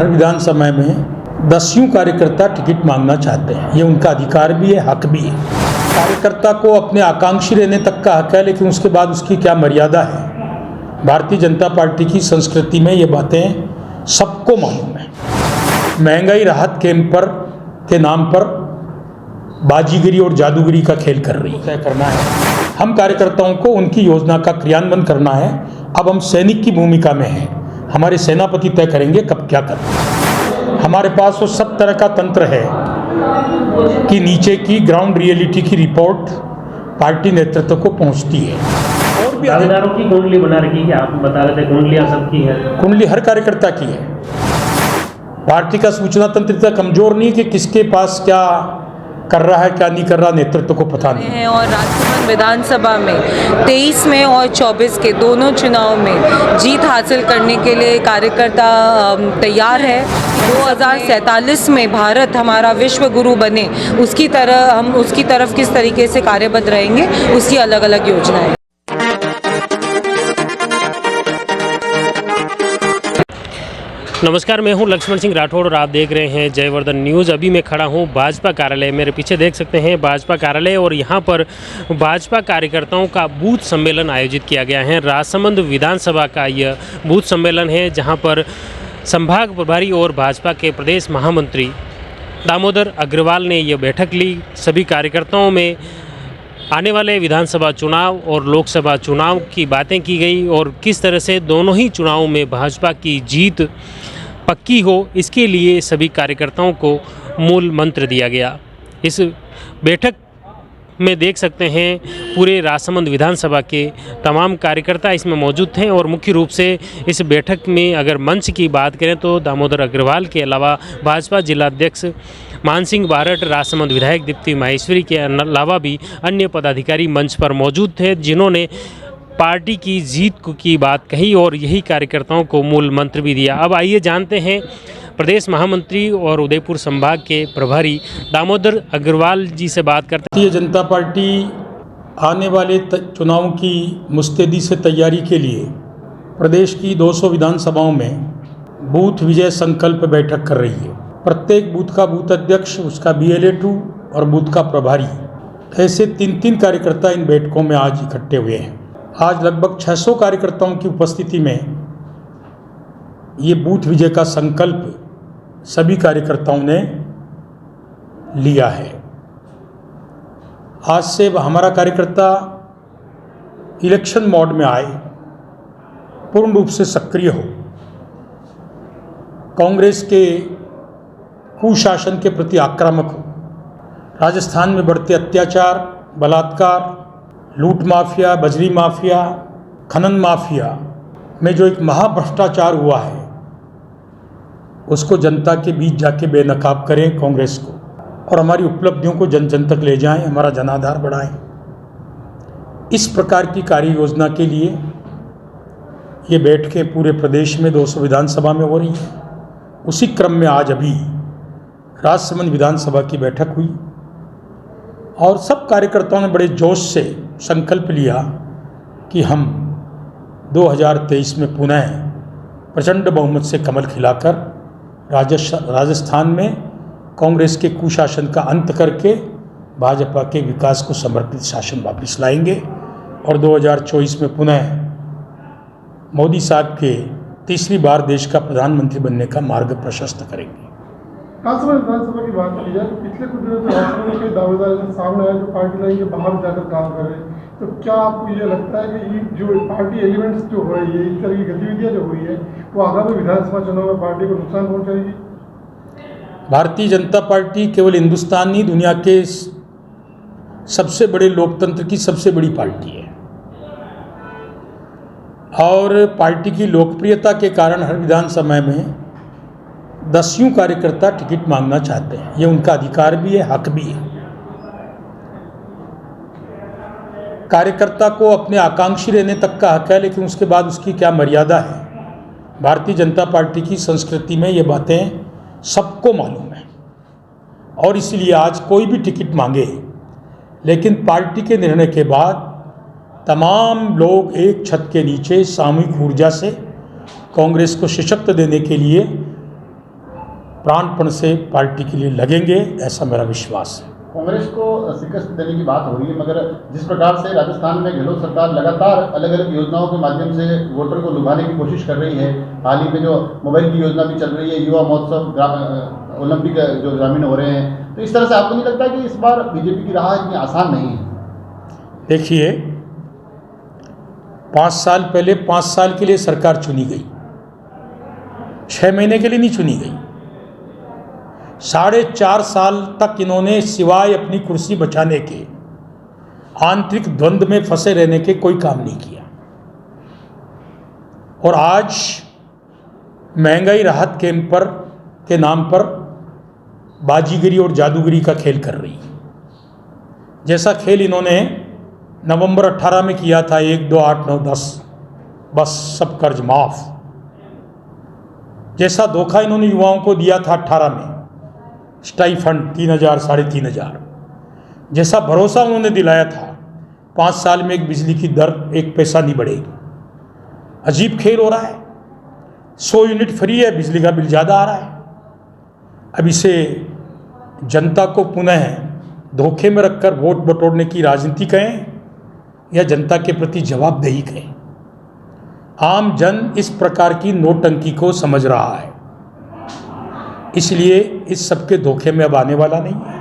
हर विधानसभा में 10 कार्यकर्ता टिकट मांगना चाहते हैं। ये उनका अधिकार भी है, हक भी है। कार्यकर्ता को अपने आकांक्षी रहने तक का हक है, लेकिन उसके बाद उसकी क्या मर्यादा है। भारतीय जनता पार्टी की संस्कृति में ये बातें सबको मालूम है। महंगाई राहत कैंप के नाम पर बाजीगरी और जादूगरी का खेल कर रही है। करना है, हम कार्यकर्ताओं को उनकी योजना का क्रियान्वयन करना है। अब हम सैनिक की भूमिका में हैं। हमारे सेनापति तय करेंगे कब क्या करना है। हमारे पास वो सब तरह का तंत्र है कि नीचे की ग्राउंड रियलिटी की रिपोर्ट पार्टी नेतृत्व को पहुंचती है। और भी दावेदारों की कुंडली बना रखी है, आप बता रहे थे कुंडलियां सबकी है। कुंडली हर कार्यकर्ता की है। पार्टी का सूचना तंत्र इतना कमजोर नहीं कि किसके पास क्या कर रहा है क्या नहीं कर रहा, नेतृत्व को पता नहीं है। और राजसमंद विधानसभा में 23 में और 24 के दोनों चुनाव में जीत हासिल करने के लिए कार्यकर्ता तैयार है। 2047 में भारत हमारा विश्व गुरु बने, उसकी तरह हम उसकी तरफ किस तरीके से कार्यबद्ध रहेंगे, उसकी अलग अलग योजनाएं। नमस्कार, मैं हूं लक्ष्मण सिंह राठौड़ और आप देख रहे हैं जयवर्धन न्यूज़। अभी मैं खड़ा हूं भाजपा कार्यालय, मेरे पीछे देख सकते हैं भाजपा कार्यालय, और यहां पर भाजपा कार्यकर्ताओं का बूथ सम्मेलन आयोजित किया गया है। राजसमंद विधानसभा का यह बूथ सम्मेलन है, जहां पर संभाग प्रभारी और भाजपा के प्रदेश महामंत्री दामोदर अग्रवाल ने यह बैठक ली। सभी कार्यकर्ताओं में आने वाले विधानसभा चुनाव और लोकसभा चुनाव की बातें की गई और किस तरह से दोनों ही चुनावों में भाजपा की जीत पक्की हो, इसके लिए सभी कार्यकर्ताओं को मूल मंत्र दिया गया। इस बैठक में देख सकते हैं पूरे राजसमंद विधानसभा के तमाम कार्यकर्ता इसमें मौजूद थे। और मुख्य रूप से इस बैठक में अगर मंच की बात करें तो दामोदर अग्रवाल के अलावा भाजपा जिलाध्यक्ष मान सिंह बारट, राजसमंद विधायक दीप्ति माहेश्वरी के अलावा भी अन्य पदाधिकारी मंच पर मौजूद थे, जिन्होंने पार्टी की जीत की बात कही और यही कार्यकर्ताओं को मूल मंत्र भी दिया। अब आइए जानते हैं प्रदेश महामंत्री और उदयपुर संभाग के प्रभारी दामोदर अग्रवाल जी से बात करते हैं। भारतीय जनता पार्टी आने वाले चुनावों की मुस्तैदी से तैयारी के लिए प्रदेश की 200 विधानसभाओं में बूथ विजय संकल्प बैठक कर रही है। प्रत्येक बूथ का बूथ अध्यक्ष, उसका BLA2 और बूथ का प्रभारी, ऐसे 3-3 कार्यकर्ता इन बैठकों में आज इकट्ठे हुए हैं। आज लगभग 600 कार्यकर्ताओं की उपस्थिति में ये बूथ विजय का संकल्प सभी कार्यकर्ताओं ने लिया है। आज से हमारा कार्यकर्ता इलेक्शन मोड में आए, पूर्ण रूप से सक्रिय हो, कांग्रेस के कुशासन के प्रति आक्रामक हो। राजस्थान में बढ़ते अत्याचार, बलात्कार, लूट माफिया, बजरी माफिया, खनन माफिया में जो एक महाभ्रष्टाचार हुआ है, उसको जनता के बीच जाके बेनकाब करें कांग्रेस को, और हमारी उपलब्धियों को जन जन तक ले जाएं, हमारा जनाधार बढ़ाएं। इस प्रकार की कार्य योजना के लिए ये बैठकें पूरे प्रदेश में 200 विधानसभा में हो रही हैं। उसी क्रम में आज अभी राजसमंद विधानसभा की बैठक हुई और सब कार्यकर्ताओं ने बड़े जोश से संकल्प लिया कि हम 2023 में पुनः प्रचंड बहुमत से कमल खिलाकर राजस्थान में कांग्रेस के कुशासन का अंत करके भाजपा के विकास को समर्पित शासन वापस लाएंगे और 2024 में पुनः मोदी साहब के तीसरी बार देश का प्रधानमंत्री बनने का मार्ग प्रशस्त करेंगे। राजसमंद विधानसभा की बात की जाए तो पिछले कुछ दिनों से राजसमंद के दावेदार सामने आए जो पार्टी लाइन के बाहर जाकर काम कर रहे हैं, तो क्या आपको ये लगता है कि ये जो पार्टी एलिमेंट्स जो हो रही है, इस तरह की गतिविधियां जो हुई है, वो आगामी विधानसभा चुनाव में पार्टी को नुकसान पहुंचाएगी? भारतीय जनता पार्टी केवल हिंदुस्तान नहीं, दुनिया के सबसे बड़े लोकतंत्र की सबसे बड़ी पार्टी है और पार्टी की लोकप्रियता के कारण हर विधानसभा में 10 कार्यकर्ता टिकट मांगना चाहते हैं। ये उनका अधिकार भी है, हक भी है। कार्यकर्ता को अपने आकांक्षी रहने तक का हक है, लेकिन उसके बाद उसकी क्या मर्यादा है। भारतीय जनता पार्टी की संस्कृति में ये बातें सबको मालूम है और इसलिए आज कोई भी टिकट मांगे, लेकिन पार्टी के निर्णय के बाद तमाम लोग एक छत के नीचे सामूहिक ऊर्जा से कांग्रेस को सशक्त देने के लिए प्राणपण से पार्टी के लिए लगेंगे, ऐसा मेरा विश्वास है। कांग्रेस को शिकस्त देने की बात हो रही है, मगर जिस प्रकार से राजस्थान में गहलोत सरकार लगातार अलग अलग योजनाओं के माध्यम से वोटर को लुभाने की कोशिश कर रही है, हाल ही में जो मोबाइल की योजना भी चल रही है, युवा महोत्सव, ओलंपिक जो ग्रामीण हो रहे हैं, तो इस तरह से आपको नहीं लगता कि इस बार बीजेपी की राह इतनी आसान नहीं है? देखिए, 5 साल पहले 5 साल के लिए सरकार चुनी गई, 6 महीने के लिए नहीं चुनी गई। 4.5 साल तक इन्होंने सिवाय अपनी कुर्सी बचाने के, आंतरिक द्वंद्व में फंसे रहने के कोई काम नहीं किया। और आज महंगाई राहत कैंप के नाम पर बाजीगरी और जादूगरी का खेल कर रही है। जैसा खेल इन्होंने नवंबर 18 में किया था, 1, 2, 8, 9, 10 बस सब कर्ज माफ, जैसा धोखा इन्होंने युवाओं को दिया था 18 में, स्टाइफंड 3,000 3,500, जैसा भरोसा उन्होंने दिलाया था 5 साल में एक बिजली की दर 1 पैसा नहीं बढ़ेगी, अजीब खेल हो रहा है। 100 यूनिट फ्री है, बिजली का बिल ज़्यादा आ रहा है। अब इसे जनता को पुनः धोखे में रखकर वोट बटोरने की राजनीति कहें या जनता के प्रति जवाबदेही कहें। आम जन इस प्रकार की नोटंकी को समझ रहा है, इसलिए इस सबके धोखे में अब आने वाला नहीं है।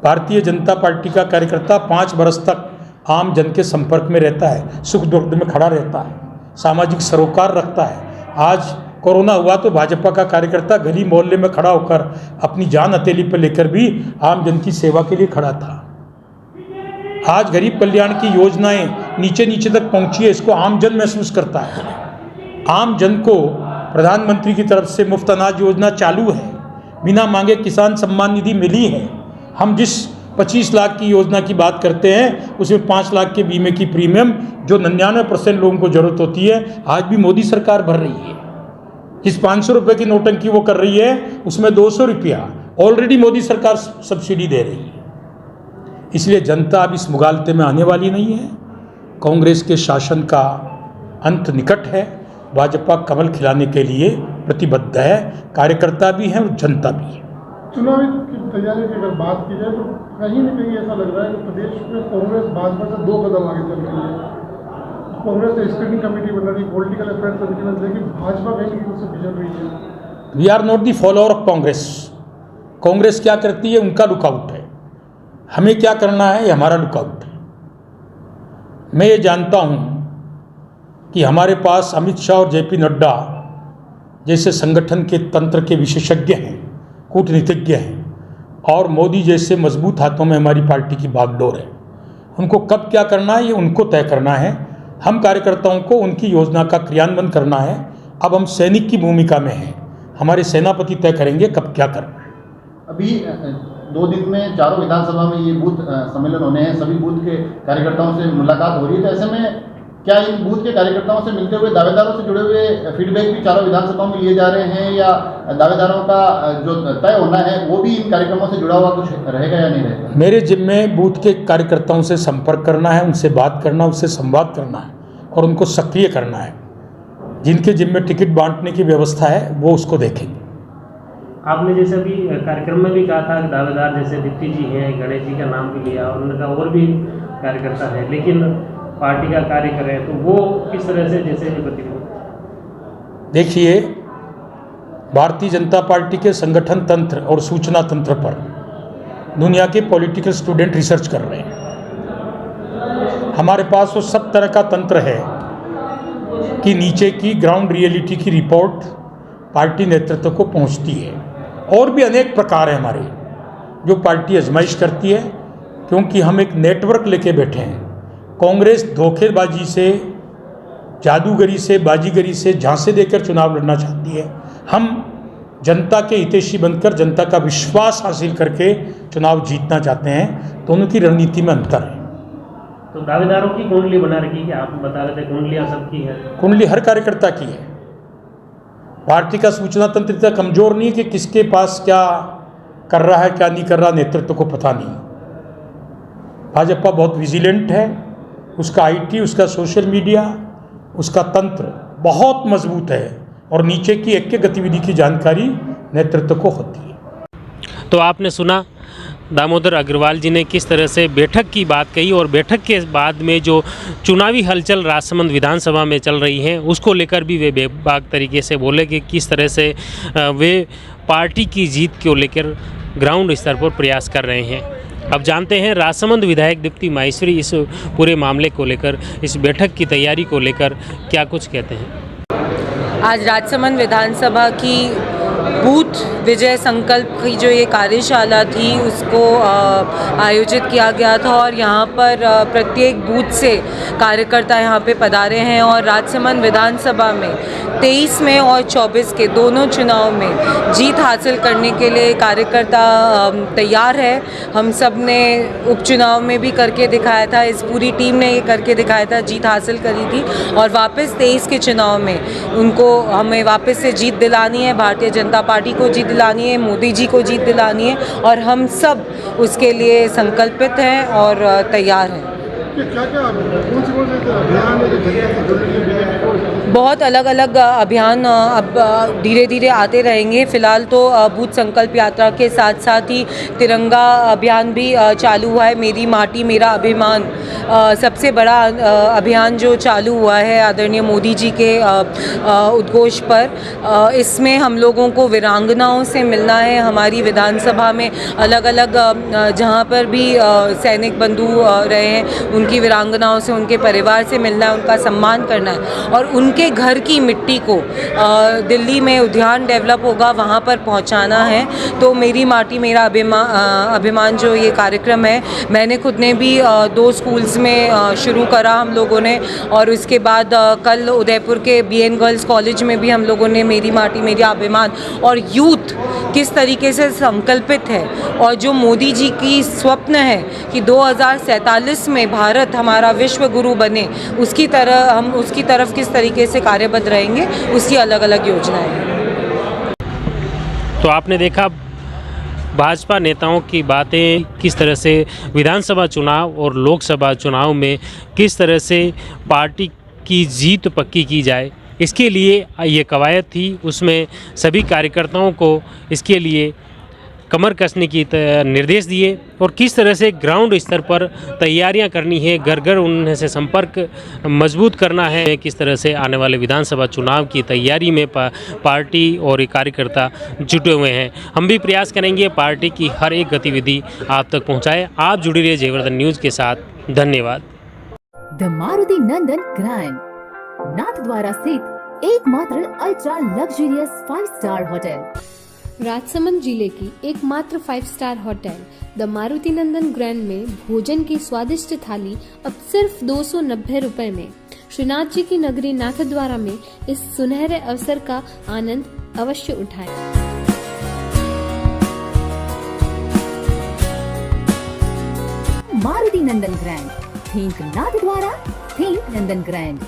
भारतीय जनता पार्टी का कार्यकर्ता 5 वर्ष तक आम जन के संपर्क में रहता है, सुख दुख में खड़ा रहता है, सामाजिक सरोकार रखता है। आज कोरोना हुआ तो भाजपा का कार्यकर्ता गली मोहल्ले में खड़ा होकर अपनी जान हथेली पर लेकर भी आम जन की सेवा के लिए खड़ा था। आज गरीब कल्याण की योजनाएं नीचे नीचे तक पहुंची है, इसको आम जन महसूस करता है। आम जन को प्रधानमंत्री की तरफ से मुफ्त अनाज योजना चालू है, बिना मांगे किसान सम्मान निधि मिली है। हम जिस 25 लाख की योजना की बात करते हैं उसमें 5 लाख के बीमे की प्रीमियम जो 99% लोगों को जरूरत होती है, आज भी मोदी सरकार भर रही है। जिस 500 रुपये की नोटंकी वो कर रही है उसमें 200 रुपया ऑलरेडी मोदी सरकार सब्सिडी दे रही है। इसलिए जनता अब इस मुगालते में आने वाली नहीं है। कांग्रेस के शासन का अंत निकट है। भाजपा कमल खिलाने के लिए प्रतिबद्ध है, कार्यकर्ता भी हैं और जनता भी है। चुनावी की तैयारी की अगर बात की जाए तो कहीं न कहीं ऐसा लग रहा है कि प्रदेश में कांग्रेस भाजपा से 2 कदम आगे चल रही है। कांग्रेस ने स्क्रीनिंग कमेटी बना रही, पॉलिटिकल अफेयर्स कमेटी, लेकिन भाजपा कहीं न कहीं उससे पिछड़ रही है। We are not the follower of Congress. Congress क्या करती है उनका लुकआउट है, हमें क्या करना है ये हमारा लुकआउट है। मैं ये जानता हूँ कि हमारे पास अमित शाह और जेपी नड्डा जैसे संगठन के तंत्र के विशेषज्ञ हैं, कूटनीतिज्ञ हैं, और मोदी जैसे मजबूत हाथों में हमारी पार्टी की बागडोर है। उनको कब क्या करना है ये उनको तय करना है। हम कार्यकर्ताओं को उनकी योजना का क्रियान्वयन करना है। अब हम सैनिक की भूमिका में हैं, हमारे सेनापति तय करेंगे कब क्या करना है। अभी 2 दिन में चारों विधानसभा में ये बूथ सम्मेलन होने हैं, सभी बूथ के कार्यकर्ताओं से मुलाकात हो रही है, तो ऐसे में क्या इन बूथ के कार्यकर्ताओं से मिलते हुए दावेदारों से जुड़े हुए फीडबैक भी चारों विधानसभाओं में लिए जा रहे हैं, या दावेदारों का जो तय होना है वो भी इन कार्यक्रमों से जुड़ा हुआ कुछ रहेगा या नहीं रहेगा? मेरे जिम्मे बूथ के कार्यकर्ताओं से संपर्क करना है, उनसे बात करना, उनसे संवाद करना है और उनको सक्रिय करना है। जिनके जिम्मे टिकट बांटने की व्यवस्था है वो उसको देखेंगे। आपने जैसे अभी कार्यक्रम में भी कहा था कि दावेदार जैसे दीप्ति जी हैं, गणेश जी का नाम भी लिया, उनका और भी कार्यकर्ता है, लेकिन पार्टी का कार्य करें तो वो किस तरह से जैसे देखिए, भारतीय जनता पार्टी के संगठन तंत्र और सूचना तंत्र पर दुनिया के पॉलिटिकल स्टूडेंट रिसर्च कर रहे हैं। हमारे पास वो सब तरह का तंत्र है कि नीचे की ग्राउंड रियलिटी की रिपोर्ट पार्टी नेतृत्व को पहुंचती है। और भी अनेक प्रकार हैं हमारे जो पार्टी आजमाइश करती है, क्योंकि हम एक नेटवर्क लेके बैठे हैं। कांग्रेस धोखेबाजी से, जादूगरी से, बाजीगरी से झांसे देकर चुनाव लड़ना चाहती है। हम जनता के हितैषी बनकर जनता का विश्वास हासिल करके चुनाव जीतना चाहते हैं। दोनों की रणनीति में अंतर है। तो दावेदारों की कुंडली बना रखी है, आप बता रहे थे कुंडलियाँ सबकी है। कुंडली हर कार्यकर्ता की है। पार्टी का सूचना तंत्र इतना कमजोर नहीं है कि किसके पास क्या कर रहा है क्या नहीं कर रहा नेतृत्व को पता नहीं। भाजपा बहुत विजिलेंट है, उसका आईटी, उसका सोशल मीडिया, उसका तंत्र बहुत मजबूत है और नीचे की एक गतिविधि की जानकारी नेतृत्व को होती है। तो आपने सुना दामोदर अग्रवाल जी ने किस तरह से बैठक की बात कही और बैठक के बाद में जो चुनावी हलचल राजसमंद विधानसभा में चल रही है उसको लेकर भी वे बेबाक तरीके से बोले कि किस तरह से वे पार्टी की जीत को लेकर ग्राउंड स्तर पर प्रयास कर रहे हैं। अब जानते हैं राजसमंद विधायक दीप्ति माहेश्वरी इस पूरे मामले को लेकर, इस बैठक की तैयारी को लेकर क्या कुछ कहते हैं। आज राजसमंद विधानसभा की बूथ विजय संकल्प की जो ये कार्यशाला थी उसको आयोजित किया गया था और यहाँ पर प्रत्येक बूथ से कार्यकर्ता यहाँ पे पधारे हैं और राजसमंद विधानसभा में 23 में और 24 के दोनों चुनाव में जीत हासिल करने के लिए कार्यकर्ता तैयार है। हम सब ने उपचुनाव में भी करके दिखाया था, इस पूरी टीम ने ये करके दिखाया था, जीत हासिल करी थी और वापस 23 के चुनाव में उनको हमें वापस से जीत दिलानी है। भारतीय जनता पार्टी को जीत दिलानी है, मोदी जी को जीत दिलानी है और हम सब उसके लिए संकल्पित हैं और तैयार हैं। क्या क्या कौन से अभियान है जो जनता से जुड़ रही है बीजेपी को? बहुत अलग अलग अभियान अब धीरे धीरे आते रहेंगे। फ़िलहाल तो बूथ संकल्प यात्रा के साथ साथ ही तिरंगा अभियान भी चालू हुआ है। मेरी माटी मेरा अभिमान सबसे बड़ा अभियान जो चालू हुआ है आदरणीय मोदी जी के उद्घोष पर। इसमें हम लोगों को वीरांगनाओं से मिलना है। हमारी विधानसभा में अलग अलग जहाँ पर भी सैनिक बंधु रहे हैं उनकी वीरांगनाओं से, उनके परिवार से मिलना है, उनका सम्मान करना है और उनके घर की मिट्टी को दिल्ली में उद्यान डेवलप होगा वहाँ पर पहुँचाना है। तो मेरी माटी मेरा अभिमान जो ये कार्यक्रम है, मैंने खुद ने भी 2 स्कूल्स में शुरू करा हम लोगों ने और उसके बाद कल उदयपुर के BN गर्ल्स कॉलेज में भी हम लोगों ने मेरी माटी मेरा अभिमान और यूथ किस तरीके से संकल्पित है और जो मोदी जी की स्वप्न है कि 2047 में भारत हमारा विश्व गुरु बने, उसकी तरह हम उसकी तरफ किस तरीके से कार्यबद्ध रहेंगे, उसकी अलग अलग योजनाएं हैं। तो आपने देखा भाजपा नेताओं की बातें किस तरह से विधानसभा चुनाव और लोकसभा चुनाव में किस तरह से पार्टी की जीत पक्की की जाए, इसके लिए ये कवायद थी। उसमें सभी कार्यकर्ताओं को इसके लिए कमर कसने की निर्देश दिए और किस तरह से ग्राउंड स्तर पर तैयारियां करनी है, घर घर उनसे से संपर्क मजबूत करना है, किस तरह से आने वाले विधानसभा चुनाव की तैयारी में पार्टी और ये कार्यकर्ता जुटे हुए हैं। हम भी प्रयास करेंगे पार्टी की हर एक गतिविधि आप तक पहुंचाएं। आप जुड़ी रहिए जयवर्धन न्यूज़ के साथ। धन्यवाद। The Maruti Nandan grand, Nathdwara स्थित एकमात्र ultra luxurious 5 star hotel, Rajsamand जिले की एकमात्र 5 star hotel the Maruti Nandan grand में भोजन की स्वादिष्ट थाली अब सिर्फ 290 रुपए में। श्रीनाथ जी की नगरी नाथद्वारा में इस सुनहरे अवसर का आनंद अवश्य उठाएं। मारुति नंदन ग्रैंड, थिंक नाथद्वारा, थिंक नंदन ग्रैंड।